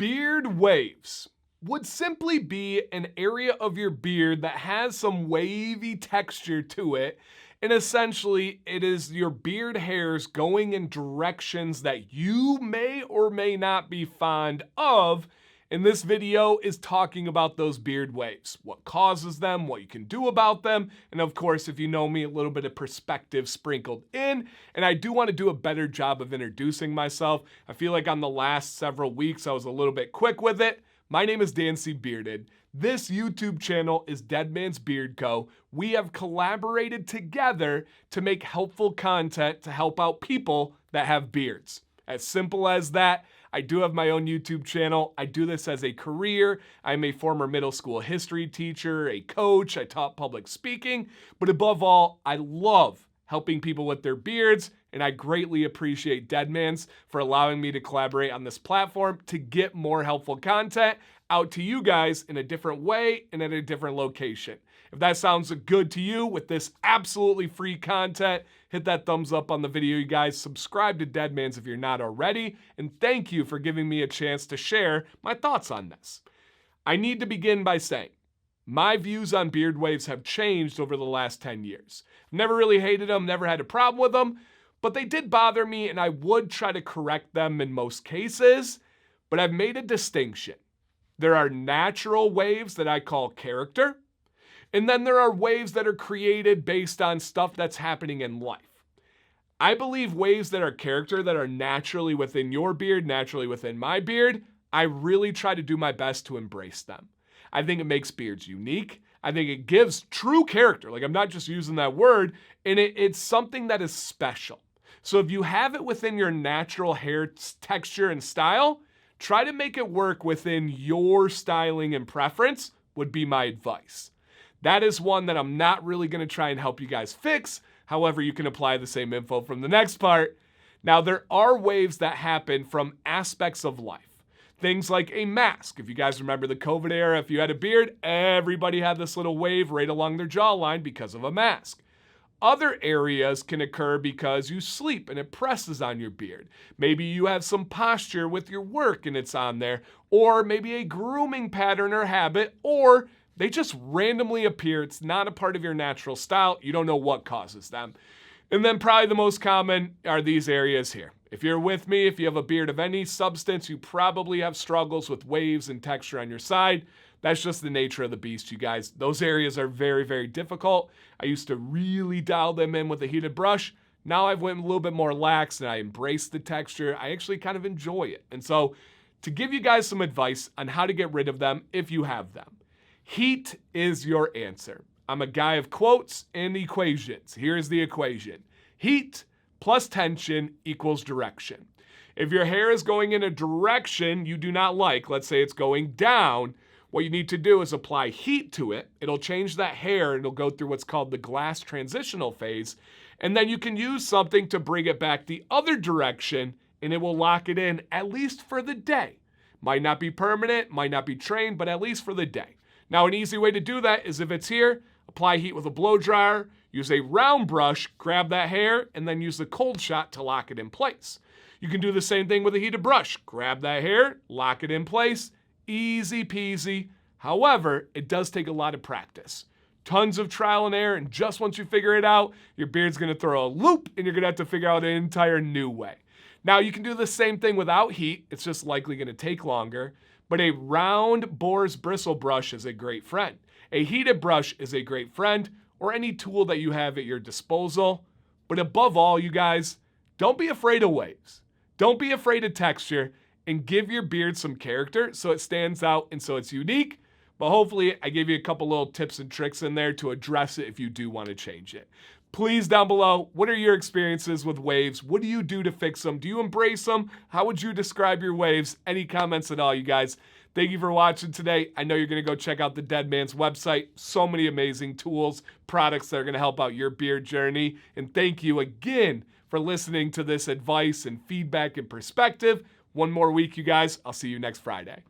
Beard waves would simply be an area of your beard that has some wavy texture to it. And essentially, it is your beard hairs going in directions that you may or may not be fond of. And this video is talking about those beard waves, what causes them, what you can do about them, and of course, if you know me, a little bit of perspective sprinkled in. And I do want to do a better job of introducing myself. I feel like on the last several weeks, I was a little bit quick with it. My name is Dan C. Bearded. This YouTube channel is Deadman's Beard Co. We have collaborated together to make helpful content to help out people that have beards. As simple as that. I do have my own YouTube channel. I do this as a career. I'm a former middle school history teacher, a coach. I taught public speaking. But above all, I love helping people with their beards, and I greatly appreciate Deadman's for allowing me to collaborate on this platform to get more helpful content out to you guys in a different way and at a different location. If that sounds good to you with this absolutely free content, hit that thumbs up on the video, you guys. Subscribe to Deadman's if you're not already, and thank you for giving me a chance to share my thoughts on this. I need to begin by saying, my views on beard waves have changed over the last 10 years. Never really hated them, never had a problem with them, but they did bother me, and I would try to correct them in most cases, but I've made a distinction. There are natural waves that I call character, and then there are waves that are created based on stuff that's happening in life. I believe waves that are character, that are naturally within your beard, naturally within my beard, I really try to do my best to embrace them. I think it makes beards unique. I think it gives true character. Like, I'm not just using that word, and it's something that is special. So if you have it within your natural hair texture and style, try to make it work within your styling and preference would be my advice. That is one that I'm not really going to try and help you guys fix. However, you can apply the same info from the next part. Now, there are waves that happen from aspects of life. Things like a mask. If you guys remember the COVID era, if you had a beard, everybody had this little wave right along their jawline because of a mask. Other areas can occur because you sleep and it presses on your beard. Maybe you have some posture with your work and it's on there, or maybe a grooming pattern or habit, or they just randomly appear. It's not a part of your natural style. You don't know what causes them. And then probably the most common are these areas here. If you're with me, if you have a beard of any substance, you probably have struggles with waves and texture on your side. That's just the nature of the beast, you guys. Those areas are very, very difficult. I used to really dial them in with a heated brush. Now I've went a little bit more lax and I embrace the texture. I actually kind of enjoy it. And so to give you guys some advice on how to get rid of them if you have them. Heat is your answer. I'm a guy of quotes and equations. Here's the equation. Heat plus tension equals direction. If your hair is going in a direction you do not like, let's say it's going down, what you need to do is apply heat to it. It'll change that hair. It'll go through what's called the glass transitional phase. And then you can use something to bring it back the other direction, and it will lock it in at least for the day. Might not be permanent, might not be trained, but at least for the day. Now, an easy way to do that is if it's here, apply heat with a blow dryer, use a round brush, grab that hair, and then use the cold shot to lock it in place. You can do the same thing with a heated brush. Grab that hair, lock it in place, easy peasy. However, it does take a lot of practice. Tons of trial and error, and just once you figure it out, your beard's gonna throw a loop, and you're gonna have to figure out an entire new way. Now, you can do the same thing without heat. It's just likely gonna take longer. But a round boar's bristle brush is a great friend. A heated brush is a great friend, or any tool that you have at your disposal. But above all, you guys, don't be afraid of waves. Don't be afraid of texture, and give your beard some character so it stands out and so it's unique. But hopefully I gave you a couple little tips and tricks in there to address it if you do want to change it. Please, down below, what are your experiences with waves? What do you do to fix them? Do you embrace them? How would you describe your waves? Any comments at all, you guys? Thank you for watching today. I know you're going to go check out the Deadman's website. So many amazing tools, products that are going to help out your beard journey. And thank you again for listening to this advice and feedback and perspective. One more week, you guys. I'll see you next Friday.